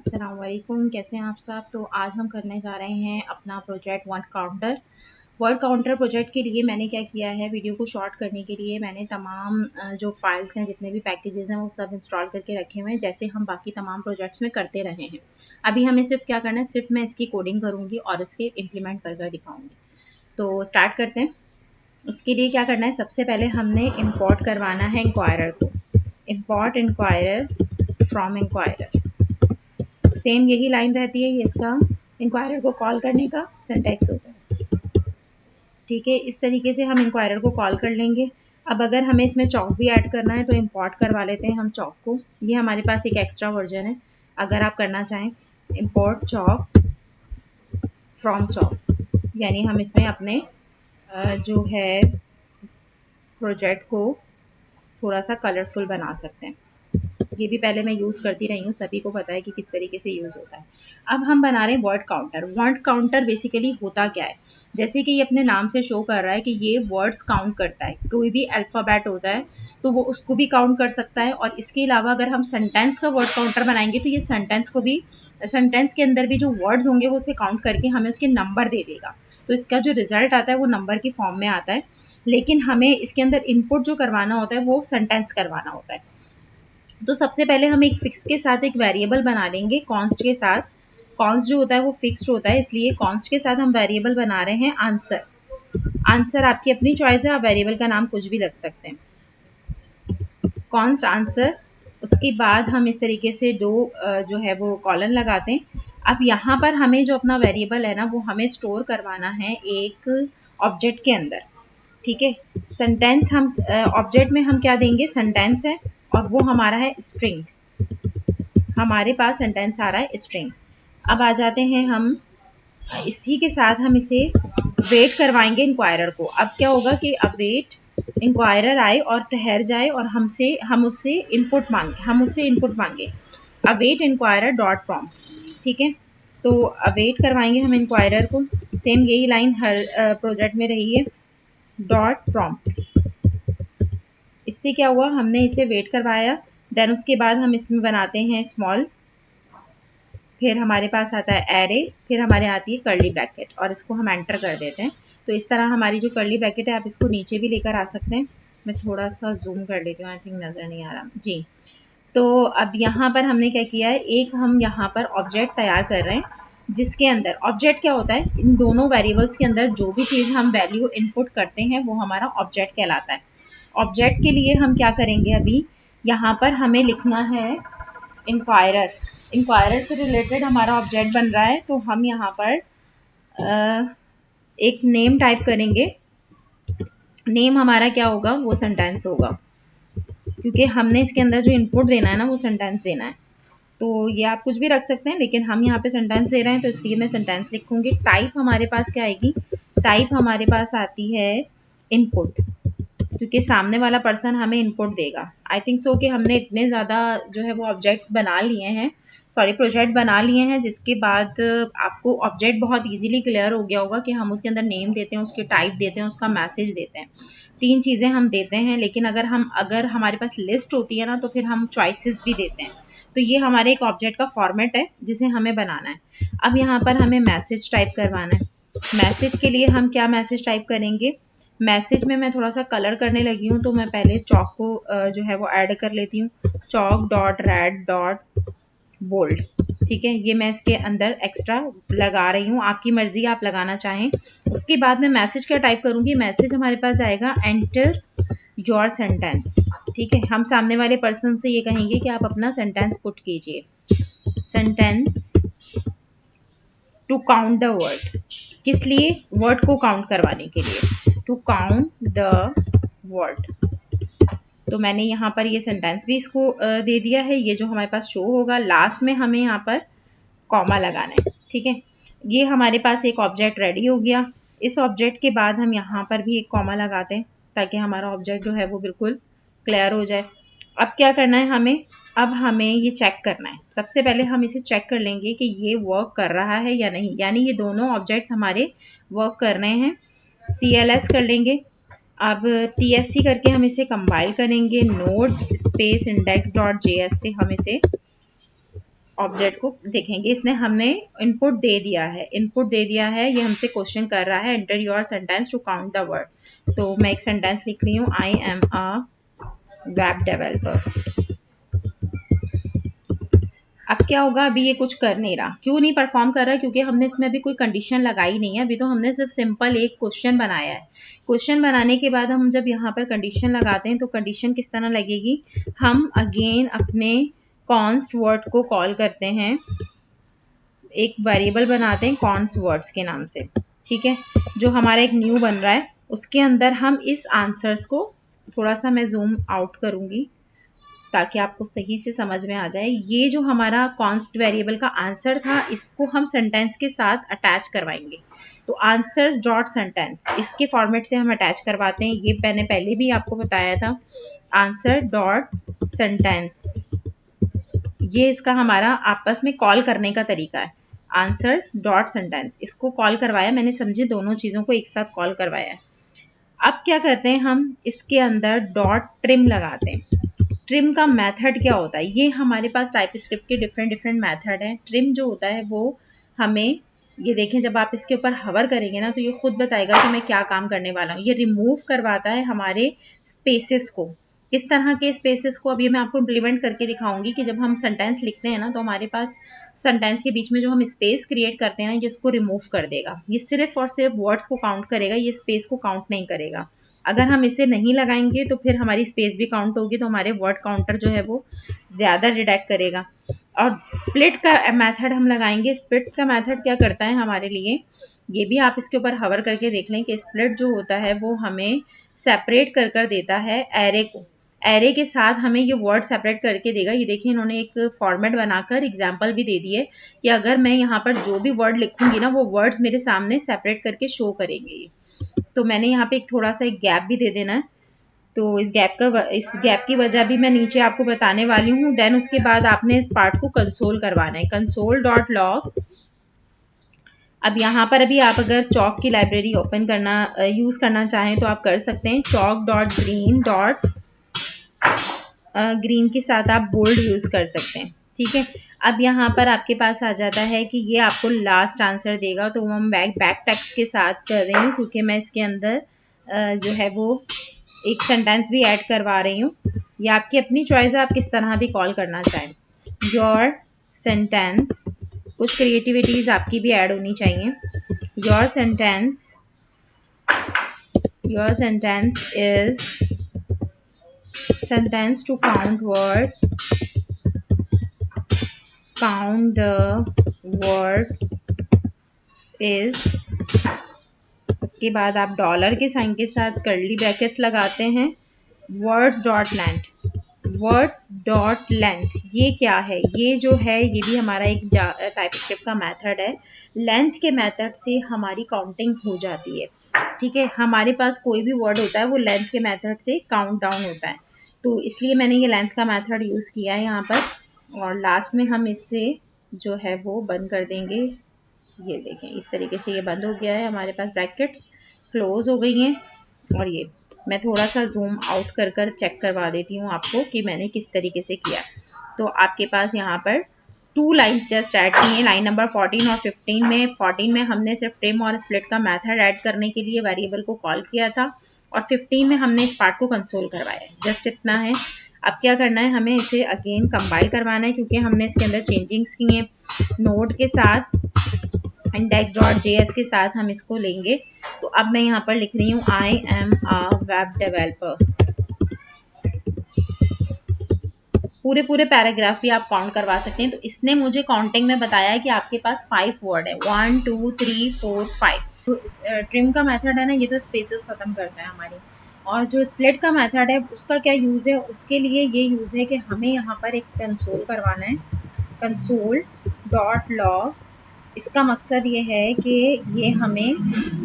अस्सलाम वालेकुम, कैसे हैं आप सब। तो आज हम करने जा रहे हैं अपना प्रोजेक्ट वर्ड काउंटर प्रोजेक्ट के लिए मैंने क्या किया है, वीडियो को शॉर्ट करने के लिए मैंने तमाम जो फाइल्स हैं, जितने भी पैकेजेस हैं, वो सब इंस्टॉल करके रखे हुए हैं, जैसे हम बाकी तमाम प्रोजेक्ट्स में करते रहे हैं। अभी हमें सिर्फ क्या करना है, सिर्फ मैं इसकी कोडिंग करूँगी और इसके इम्प्लीमेंट कर दिखाऊँगी। तो स्टार्ट करते हैं। इसके लिए क्या करना है, सबसे पहले हमने इम्पोर्ट करवाना है इंक्वायरर को। Import inquirer from inquirer, same यही लाइन रहती है, ये इसका इंक्वायरर को कॉल करने का सिंटैक्स होता है। ठीक है, इस तरीके से हम इंक्वायरर को कॉल कर लेंगे। अब अगर हमें इसमें चौक भी ऐड करना है तो इंपोर्ट करवा लेते हैं हम चौक को। ये हमारे पास एक एक्स्ट्रा वर्जन है, अगर आप करना चाहें इंपोर्ट चौक फ्रॉम चौक, यानी हम इसमें अपने जो है प्रोजेक्ट को थोड़ा सा कलरफुल बना सकते हैं। ये भी पहले मैं यूज़ करती रही हूँ, सभी को पता है कि किस तरीके से यूज़ होता है। अब हम बना रहे हैं word counter. Word counter basically होता क्या है, जैसे कि ये अपने नाम से शो कर रहा है कि ये वर्ड्स काउंट करता है। कोई भी अल्फ़ाबेट होता है तो वो उसको भी काउंट कर सकता है, और इसके अलावा अगर हम सेंटेंस का वर्ड काउंटर बनाएंगे तो ये सेंटेंस को भी, सेंटेंस के अंदर भी जो वर्ड्स होंगे वो उसे काउंट करके हमें उसके नंबर दे देगा। तो इसका जो रिजल्ट आता है वो नंबर की फॉर्म में आता है, लेकिन हमें इसके अंदर इनपुट जो करवाना होता है वो सेंटेंस करवाना होता है। तो सबसे पहले हम एक फिक्स के साथ एक वेरिएबल बना लेंगे, कॉन्स्ट के साथ। कॉन्स्ट जो होता है वो फिक्स्ड होता है, इसलिए कॉन्स्ट के साथ हम वेरिएबल बना रहे हैं आंसर। आंसर आपकी अपनी चॉइस है, आप वेरिएबल का नाम कुछ भी रख सकते हैं। कॉन्स्ट आंसर, उसके बाद हम इस तरीके से दो जो है वो कॉलन लगाते हैं। अब यहाँ पर हमें जो अपना वेरिएबल है ना, वो हमें स्टोर करवाना है एक ऑब्जेक्ट के अंदर। ठीक है, सेंटेंस हम ऑब्जेक्ट में हम क्या देंगे, सेंटेंस है, और वो हमारा है स्ट्रिंग। हमारे पास सेंटेंस आ रहा है स्ट्रिंग। अब आ जाते हैं हम, इसी के साथ हम इसे वेट करवाएंगे इंक्वायरर को। अब क्या होगा कि अवेट इंक्वायरर आए और ठहर जाए और हम उससे इनपुट मांगे। Await inquirer dot prompt. ठीक है, तो अवेट करवाएंगे हम इंक्वायरर को। सेम यही लाइन हर प्रोजेक्ट में रही है, डॉट प्रॉम्प्ट। इससे क्या हुआ, हमने इसे वेट करवाया, देन उसके बाद हम इसमें बनाते हैं स्मॉल, फिर हमारे पास आता है एरे, फिर हमारे आती है कर्ली ब्रैकेट, और इसको हम एंटर कर देते हैं। तो इस तरह हमारी जो कर्ली ब्रैकेट है, आप इसको नीचे भी लेकर आ सकते हैं। मैं थोड़ा सा जूम कर लेती हूँ, आई थिंक नज़र नहीं आ रहा जी। तो अब यहाँ पर हमने क्या किया है, एक हम यहाँ पर ऑब्जेक्ट तैयार कर रहे हैं, जिसके अंदर ऑब्जेक्ट क्या होता है, इन दोनों वेरिएबल्स के अंदर जो भी चीज़ हम वैल्यू इनपुट करते हैं वो हमारा ऑब्जेक्ट कहलाता है। ऑब्जेक्ट के लिए हम क्या करेंगे, अभी यहाँ पर हमें लिखना है इंक्वायरर। इंक्वायरर से रिलेटेड हमारा ऑब्जेक्ट बन रहा है, तो हम यहाँ पर एक नेम टाइप करेंगे। नेम हमारा क्या होगा, वो सेंटेंस होगा, क्योंकि हमने इसके अंदर जो इनपुट देना है ना, वो सेंटेंस देना है। तो ये आप कुछ भी रख सकते हैं, लेकिन हम यहाँ पे सेंटेंस दे रहे हैं तो इसलिए मैं सेंटेंस लिखूंगी। टाइप हमारे पास क्या आएगी, टाइप हमारे पास आती है इनपुट, क्योंकि सामने वाला पर्सन हमें इनपुट देगा। आई थिंक सो कि हमने इतने ज़्यादा जो है वो ऑब्जेक्ट्स बना लिए हैं, सॉरी प्रोजेक्ट बना लिए हैं, जिसके बाद आपको ऑब्जेक्ट बहुत इजीली क्लियर हो गया होगा कि हम उसके अंदर नेम देते हैं, उसके टाइप देते हैं, उसका मैसेज देते हैं। तीन चीज़ें हम देते हैं, लेकिन अगर हमारे पास लिस्ट होती है ना, तो फिर हम चॉइसेस भी देते हैं। तो ये हमारे एक ऑब्जेक्ट का फॉर्मेट है जिसे हमें बनाना है। अब यहाँ पर हमें मैसेज टाइप करवाना है। मैसेज के लिए हम क्या मैसेज टाइप करेंगे, मैसेज में मैं थोड़ा सा कलर करने लगी हूँ, तो मैं पहले चॉक को जो है वो ऐड कर लेती हूँ। Chalk dot red dot bold. ठीक है, ये मैं इसके अंदर एक्स्ट्रा लगा रही हूँ, आपकी मर्जी, आप लगाना चाहें। उसके बाद मैं मैसेज क्या टाइप करूँगी, मैसेज हमारे पास जाएगा एंटर योर सेंटेंस। ठीक है, हम सामने वाले पर्सन से ये कहेंगे कि आप अपना सेंटेंस पुट कीजिए। Sentence to count the word, किस लिए, वर्ड को काउंट करवाने के लिए, टू काउंट द वर्ड। तो मैंने यहाँ पर ये सेंटेंस भी इसको दे दिया है, ये जो हमारे पास शो होगा। लास्ट में हमें यहाँ पर कॉमा लगाना है। ठीक है, ये हमारे पास एक ऑब्जेक्ट रेडी हो गया। इस ऑब्जेक्ट के बाद हम यहाँ पर भी एक कॉमा लगाते हैं, ताकि हमारा ऑब्जेक्ट जो है वो बिल्कुल क्लियर हो जाए। अब क्या करना है हमें, अब हमें ये चेक करना है। सबसे पहले हम इसे चेक कर लेंगे कि ये वर्क कर रहा है या नहीं, यानी ये दोनों ऑब्जेक्ट हमारे वर्क कर रहे हैं। CLS कर लेंगे। अब TSC करके हम इसे कंपाइल करेंगे। Node space index dot JS से हम इसे ऑब्जेक्ट को देखेंगे, इसने हमने इनपुट दे दिया है, ये हमसे क्वेश्चन कर रहा है enter your sentence to count the word. तो मैं एक सेंटेंस लिख रही हूँ, I am a web developer. अब क्या होगा, अभी ये कुछ कर नहीं रहा। क्यों नहीं परफॉर्म कर रहा? क्योंकि हमने इसमें अभी कोई कंडीशन लगाई नहीं है। अभी तो हमने सिर्फ सिंपल एक क्वेश्चन बनाया है। क्वेश्चन बनाने के बाद हम जब यहाँ पर कंडीशन लगाते हैं तो कंडीशन किस तरह लगेगी, हम अगेन अपने कॉन्स्ट वर्ड को कॉल करते हैं, एक वेरिएबल बनाते हैं कॉन्स्ट वर्ड्स के नाम से, ठीक है, जो हमारा एक न्यू बन रहा है। उसके अंदर हम इस आंसर्स को, थोड़ा सा मैं जूम आउट करूंगी ताकि आपको सही से समझ में आ जाए। ये जो हमारा कॉन्स्ट वेरिएबल का आंसर था, इसको हम सेंटेंस के साथ अटैच करवाएंगे। तो आंसर्स डॉट सेंटेंस, इसके फॉर्मेट से हम अटैच करवाते हैं। ये मैंने पहले भी आपको बताया था, आंसर डॉट सेंटेंस, ये इसका हमारा आपस में कॉल करने का तरीका है। आंसर्स डॉट सेंटेंस, इसको कॉल करवाया मैंने, समझे, दोनों चीज़ों को एक साथ कॉल करवाया है। अब क्या करते हैं, हम इसके अंदर डॉट ट्रिम लगाते हैं। ट्रिम का मेथड क्या होता है, ये हमारे पास टाइपस्क्रिप्ट के डिफरेंट डिफरेंट मेथड हैं। ट्रिम जो होता है वो हमें, ये देखें, जब आप इसके ऊपर हवर करेंगे ना तो ये खुद बताएगा कि मैं क्या काम करने वाला हूँ। ये रिमूव करवाता है हमारे स्पेसेस को। किस तरह के स्पेसेस को, अभी मैं आपको इम्प्लीमेंट करके दिखाऊंगी कि जब हम सेंटेंस लिखते हैं ना तो हमारे पास सेंटेंस के बीच में जो हम स्पेस क्रिएट करते हैं ना, ये इसको रिमूव कर देगा। ये सिर्फ और सिर्फ वर्ड्स को काउंट करेगा, ये स्पेस को काउंट नहीं करेगा। अगर हम इसे नहीं लगाएंगे तो फिर हमारी स्पेस भी काउंट होगी, तो हमारे वर्ड काउंटर जो है वो ज़्यादा डिटेक्ट करेगा। और स्प्लिट का मेथड हम लगाएंगे। स्प्लिट का मेथड क्या करता है हमारे लिए, ये भी आप इसके ऊपर हवर करके देख लें कि स्प्लिट जो होता है वो हमें सेपरेट कर कर देता है एरे को। एरे के साथ हमें ये वर्ड सेपरेट करके देगा। ये देखिए, इन्होंने एक फॉर्मेट बनाकर एग्जाम्पल भी दे दिए कि अगर मैं यहाँ पर जो भी वर्ड लिखूंगी ना, वो वर्ड्स मेरे सामने सेपरेट करके शो करेंगे। तो मैंने यहाँ पे एक थोड़ा सा एक गैप भी दे देना है। तो इस गैप की वजह भी मैं नीचे आपको बताने वाली हूँ। देन उसके बाद आपने इस पार्ट को कंसोल करवाना है, कंसोल डॉट लॉग। अब यहाँ पर अभी आप अगर चॉक की लाइब्रेरी ओपन करना यूज़ करना चाहें तो आप कर सकते हैं। Chalk dot green dot green के साथ आप बोल्ड यूज़ कर सकते हैं, ठीक है। अब यहाँ पर आपके पास आ जाता है कि ये आपको लास्ट आंसर देगा। तो हम बैक टेक्स्ट के साथ कर रही हूँ क्योंकि मैं इसके अंदर जो है वो एक सेंटेंस भी ऐड करवा रही हूँ। ये आपकी अपनी चॉइस है, आप किस तरह भी कॉल करना चाहें। योर सेंटेंस, कुछ क्रिएटिविटीज आपकी भी ऐड होनी चाहिए। Your sentence is sentence to count the word is, उसके बाद आप डॉलर के साइन के साथ कर्ली ब्रैकेट्स लगाते हैं। वर्ड्स डॉट लेंथ, ये क्या है, ये जो है ये भी हमारा एक टाइपस्क्रिप्ट का मेथड है। लेंथ के मेथड से हमारी काउंटिंग हो जाती है, ठीक है। हमारे पास कोई भी वर्ड होता है वो लेंथ के मेथड से काउंट डाउन होता है, तो इसलिए मैंने ये लेंथ का मेथड यूज़ किया है यहाँ पर। और लास्ट में हम इससे जो है वो बंद कर देंगे। ये देखें, इस तरीके से ये बंद हो गया है, हमारे पास ब्रैकेट्स क्लोज हो गई हैं। और ये मैं थोड़ा सा जूम आउट कर चेक करवा देती हूँ आपको कि मैंने किस तरीके से किया। तो आपके पास यहाँ पर 2 लाइन्स जस्ट ऐड की हैं, लाइन नंबर 14 और 15 में। 14 में हमने सिर्फ ट्रिम और स्प्लिट का मेथड ऐड करने के लिए वेरिएबल को कॉल किया था, और 15 में हमने इस पार्ट को कंसोल करवाया है। जस्ट इतना है। अब क्या करना है, हमें इसे अगेन कंपाइल करवाना है क्योंकि हमने इसके अंदर चेंजिंग्स की हैं। नोड के साथ index.js के साथ हम इसको लेंगे। तो अब मैं यहाँ पर लिख रही हूँ I am a web developer. पूरे पैराग्राफ भी आप काउंट करवा सकते हैं। तो इसने मुझे काउंटिंग में बताया है कि आपके पास 5 वर्ड है, 1 2 3 4 5। तो ट्रिम का मेथड है ना, ये तो स्पेसेस खत्म करता है हमारी। और जो स्प्लिट का मेथड है उसका क्या यूज़ है, उसके लिए ये यूज़ है कि हमें यहाँ पर एक कंसोल करवाना है, कंसोल डॉट लॉग। इसका मकसद ये है कि ये हमें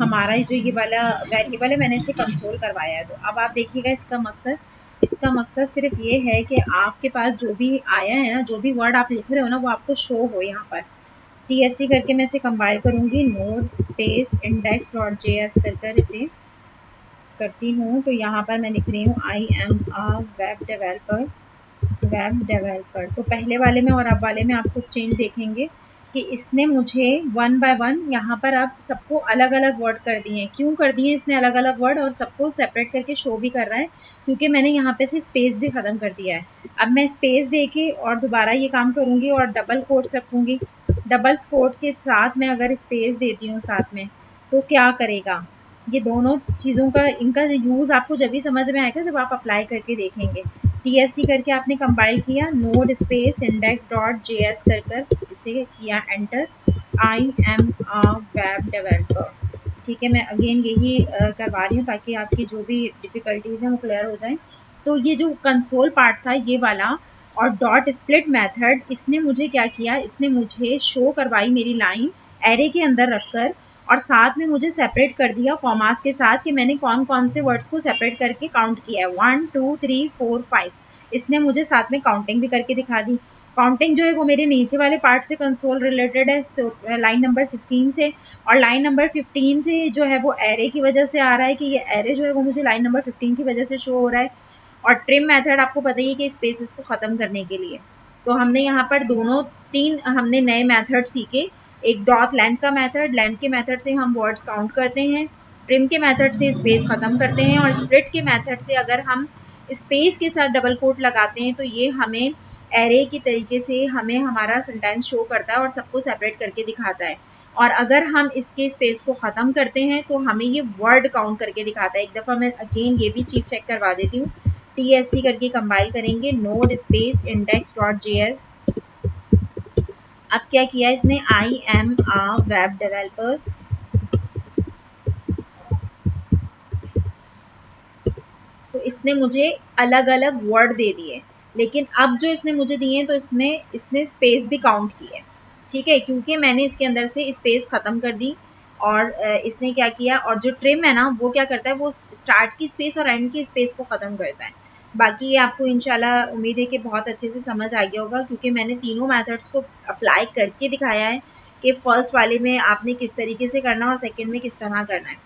हमारा जो ये वाला वेरिएबल है मैंने इसे कंसोल करवाया है। तो अब आप देखिएगा इसका मकसद सिर्फ ये है कि आपके पास जो भी आया है ना, जो भी वर्ड आप लिख रहे हो ना, वो आपको शो हो। यहाँ पर TSC करके मैं इसे कंपाइल करूँगी, नोड स्पेस index.js कर इसे करती हूँ। तो यहाँ पर मैं लिख रही हूँ I am a web developer. Web developer. तो पहले वाले में और अब वाले में आप कुछ चेंज देखेंगे कि इसने मुझे वन बाय वन यहाँ पर अब सबको अलग अलग वर्ड कर दिए हैं। क्यों कर दिए इसने अलग अलग वर्ड और सबको सेपरेट करके शो भी कर रहा है? क्योंकि मैंने यहाँ पे से स्पेस भी ख़त्म कर दिया है। अब मैं स्पेस दे के और दोबारा ये काम करूँगी और डबल कोट्स रखूँगी। डबल कोट के साथ मैं अगर स्पेस देती हूँ साथ में, तो क्या करेगा? ये दोनों चीज़ों का इनका यूज़ आपको जब भी समझ में आएगा जब आप अप्लाई करके देखेंगे। TSC करके आपने कंपाइल किया, node space index dot JS कर कर इसे किया enter. I am a web developer. ठीक है, मैं अगेन यही करवा रही हूँ ताकि आपकी जो भी डिफ़िकल्टीज़ हैं वो क्लियर हो जाएं। तो ये जो कंसोल पार्ट था ये वाला और डॉट स्प्लिट मेथड, इसने मुझे क्या किया, इसने मुझे शो करवाई मेरी लाइन एरे के अंदर रखकर और साथ में मुझे सेपरेट कर दिया कॉमास के साथ कि मैंने कौन कौन से वर्ड्स को सेपरेट करके काउंट किया है। 1 2 3 4 5 इसने मुझे साथ में काउंटिंग भी करके दिखा दी। काउंटिंग जो है वो मेरे नीचे वाले पार्ट से कंसोल रिलेटेड है, लाइन नंबर 16 से, और लाइन नंबर 15 से जो है वो एरे की वजह से आ रहा है कि ये एरे जो है वो मुझे लाइन नंबर 15 की वजह से शो हो रहा है। और ट्रिम मेथड आपको पता ही है कि स्पेसेस को ख़त्म करने के लिए। तो हमने यहाँ पर दोनों तीन हमने नए मेथड सीखे। एक डॉट लेंथ का मेथड, लेंथ के मेथड से हम वर्ड्स काउंट करते हैं, ट्रिम के मेथड से स्पेस ख़त्म करते हैं, और स्प्लिट के मेथड से अगर हम स्पेस के साथ डबल कोट लगाते हैं तो ये हमें एरे की तरीके से हमें हमारा सेंटेंस शो करता है और सबको सेपरेट करके दिखाता है। और अगर हम इसके स्पेस को ख़त्म करते हैं तो हमें ये वर्ड काउंट करके दिखाता है। एक दफ़ा मैं अगेन ये भी चीज़ चेक करवा देती हूँ। TSC करके कंपाइल करेंगे, node space index dot JS। अब क्या किया इसने, आई एम अ वेब डेवलपर। तो इसने मुझे अलग अलग वर्ड दे दिए, लेकिन अब जो इसने मुझे दिए हैं तो इसमें इसने स्पेस भी काउंट की है। ठीक है, क्योंकि मैंने इसके अंदर से स्पेस ख़त्म कर दी। और इसने क्या किया, और जो ट्रिम है ना वो क्या करता है, वो स्टार्ट की स्पेस और एंड की स्पेस को ख़त्म करता है। बाकी ये आपको इंशाल्लाह उम्मीद है कि बहुत अच्छे से समझ आ गया होगा, क्योंकि मैंने तीनों मेथड्स को अप्लाई करके दिखाया है कि फर्स्ट वाले में आपने किस तरीके से करना है और सेकेंड में किस तरह करना है।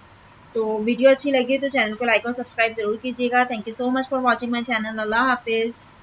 तो वीडियो अच्छी लगी तो चैनल को लाइक और सब्सक्राइब जरूर कीजिएगा। Thank you so much for watching my channel. अल्लाह हाफिज़।